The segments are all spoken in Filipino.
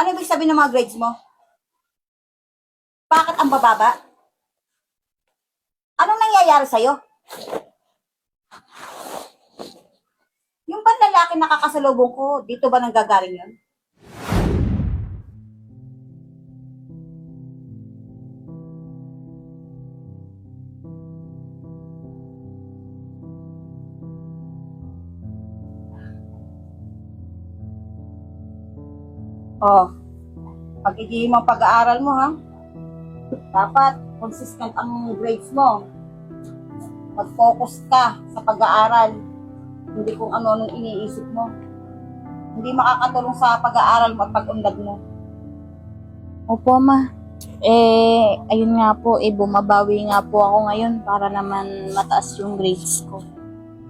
Ano ibig sabihin ng mga grades mo? Bakit ang bababa? Anong nangyayari sa'yo? Yung ba lalaki nakakasalubong ko, dito ba nanggagaling yun? Oh, pag-ibig mo ang pag-aaral mo, ha? Dapat consistent ang grades mo. Mag-focus ka sa pag-aaral. Hindi kung ano-anong iniisip mo. Hindi makakatulong sa pag-aaral mo at pag-unlad mo. Opo, ma. Ayun nga po, bumabawi nga po ako ngayon para naman mataas yung grades ko.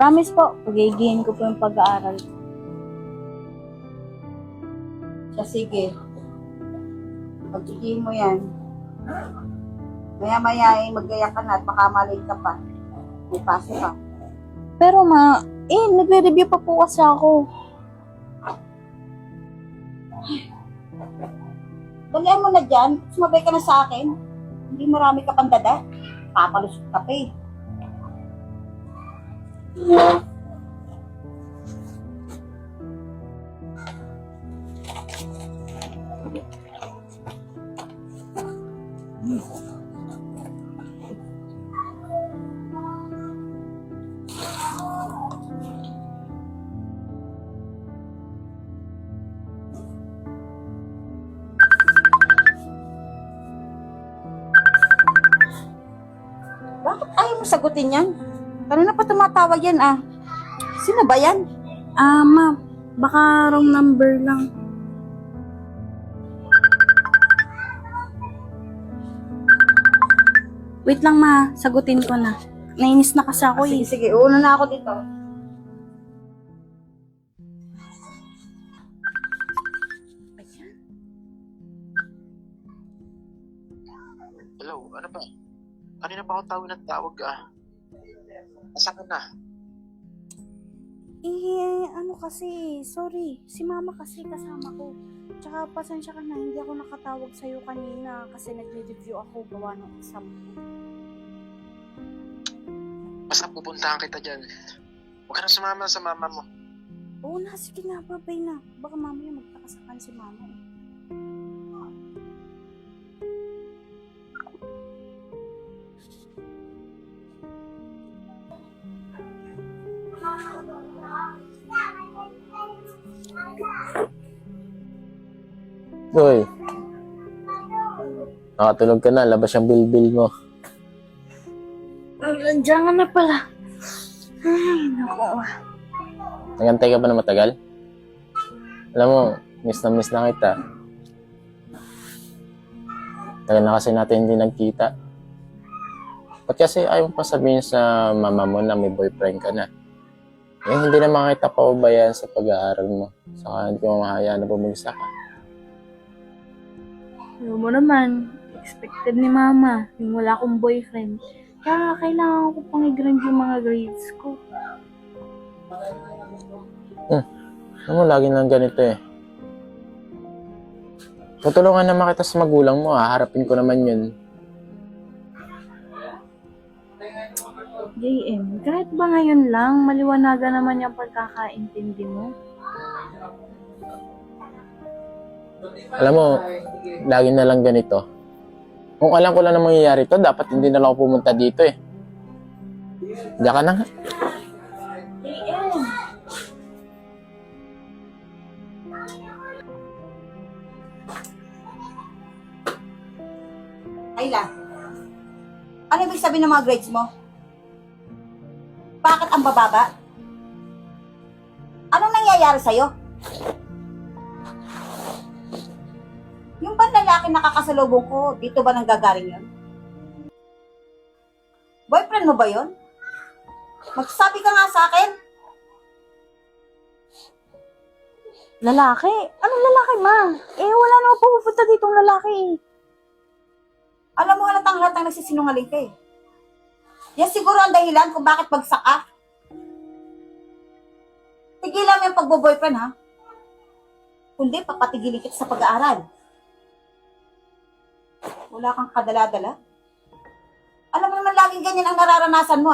Promise po, pagigihin ko po yung pag-aaral. Siya, sige. Pag-ibig mo yan. Maya-maya mag-gaya ka na at baka malate ka pa. May paso ka. Pero ma, nagre-review pa po kasi ako. Dalihan mo na dyan. Sumabay ka na sa akin. Hindi marami ka pang dada. Papalusot ka pa eh. Bakit ayaw mo sagutin yan? Kanina pa tumatawag yan ah. Sino ba yan? Ma, baka wrong number lang. Wait lang ma, sagutin ko na. Nainis na kasi ako Sige, sige. Una na ako dito. Hello, ano ba? Kanina pa ako tawag ng tawag Nasaan ka na? Ano kasi, sorry. Si mama kasi kasama ko. Tsaka pasensya ka na, hindi ako nakatawag sa'yo kanina kasi nagre-review ako gawa ng exam ko. Basta pupuntahan kita dyan. Huwag ka nang sumama sa mama mo. Oo na, sige na, babay na. Baka mamaya magtakasakan si mama eh. Boy, nakatulog ka na, labas yung bilbil mo. Nandiyan ka na pala. Ay, naku. Nagantay ka ba na matagal? Alam mo, miss na kita. Tagal na kasi natin hindi nagkita. Ba't kasi ayaw mo pa sabihin sa mama mo na may boyfriend ka na? Hindi naman kita paubayan sa pag-aaral mo. Saka hindi ko mamahayaan na bumagsak ka. Alam mo naman, expected ni mama yung wala akong boyfriend. Kaya kailangan ko pang i-grind yung mga grades ko. Alam mo, lagi lang ganito eh. Tutulungan naman kita sa magulang mo, haharapin ko naman yun. JM, kahit ba ngayon lang, maliwanagan naman yung pagkakaintindi mo? Alam mo, lagi na lang ganito. Kung alam ko lang na mangyayari to, dapat hindi na lang ako pumunta dito eh. Diyan ka na nga. JM! Ayla. Ano ibig sabihin ng mga grades mo? Bakit ang bababa? Anong nangyayari sa'yo? Yung ba lalaki nakakasalubong ko, dito ba nanggagaling yun? Boyfriend mo ba yun? Magsabi ka nga sa akin. Lalaki? Anong lalaki, ma? Wala na ako pupunta ditong lalaki eh. Alam mo halatang nagsisinungaling ka eh. Yan siguro ang dahilan kung bakit bagsak ka. Tigilan mo yung pagbo-boyfriend ha. kundi papatigilin kita sa pag-aaral. Wala kang kadala-dala. Alam mo naman laging ganyan ang nararanasan mo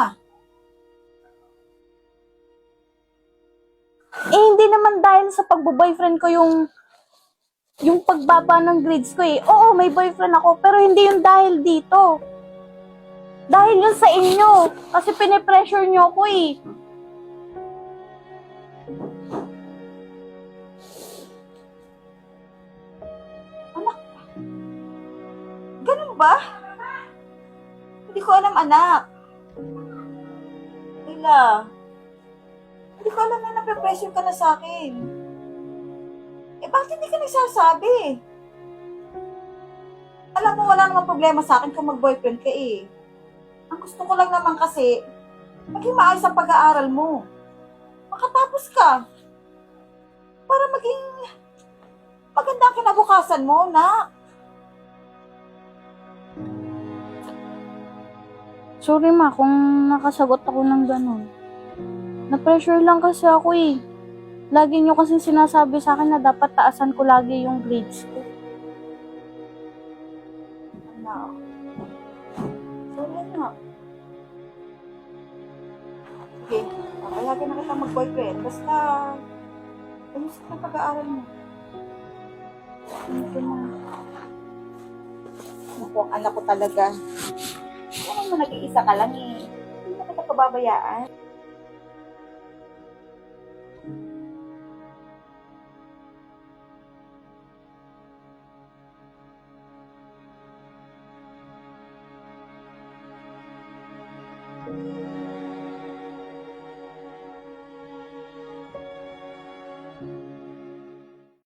Eh, hindi naman dahil sa pagbo-boyfriend ko yung pagbaba ng grades ko eh. Oo, may boyfriend ako, pero hindi yung dahil dito. Dahil yun sa inyo. Kasi pinipressure nyo ako eh. Ganun ba? Hindi ko alam, anak. Layla, hindi ko alam na nape-pressure ka na sa akin. Eh, bakit hindi ka nagsasabi? Alam mo, wala namang problema sa akin kung mag-boyfriend ka eh. Ang gusto ko lang naman kasi, maging maayos ang pag-aaral mo. Makatapos ka. Para maging maganda ang kinabukasan mo, na. Sorry ma, kung nakasagot ako ng ganun. Na-pressure lang kasi ako eh. Lagi nyo kasing sinasabi sa akin na dapat taasan ko lagi yung grades ko. Anak. Sorry, anak. Okay, papayagan na kita mag-boyfriend. Basta, ayusin ka ng pag-aaral mo. Ito na. Naku, ang anak ko talaga. Ano mo, nag-iisa ka lang eh. Hindi na kita pababayaan.